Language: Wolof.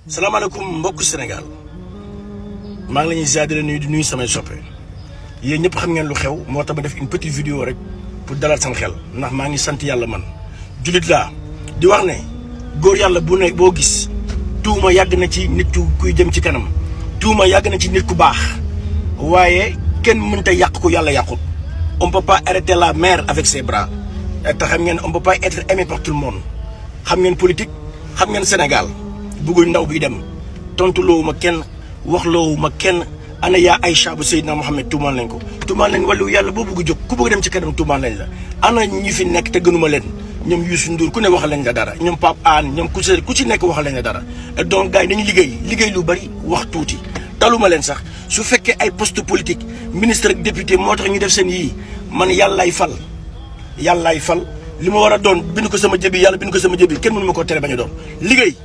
salaamaaleykum mbokku Sénégal maa ngi la ñuy ziar di nuyu samay soppe yéen ñëpp xam ngeen lu xew moo tax ma def une petite vidéo rek pour dalal seen xel ndax maa ngi sant yàlla man jullit laa di wax ne góor yàlla bu ne boo gis tuuma yàgg na ci nit kuy jëm ci kanam tuuma yàgg na ci nit ku baax waaye kenn mënta yàq ko yàlla yàqut. On peut pas arrêter la mer avec ses bras te xam ngeen on peut pas être aimé par tout le monde xam ngeen politique xam ngeen Sénégal bëggul ndaw bi dem tontu loowu ma kenn wax loowu ma kenn ana yaa Aïcha bu Seydina Mohamed tuumaal nañ ko tuumaal nañ wàllu yàlla boo bëgg jóg ku bëgg dem ci kanam tuumaal nañ la ana ñi fi nekk te gënuma leen ñoom Youssou Ndour ku ne waxal lañ la dara ñoom Pape Hann ñoom ku ci nekk waxal lañ la dara donc gars yi dañu liggéey lu bari wax tuuti taluma leen sax su fekkee ay poste politique ministre ak député moo tax ñu def seen yii man yàllaay fal li ma war a doon bind ko sama jëbi yàlla bind ko sama jëbi kenn mënu ma koo tere bañ a doon liggéey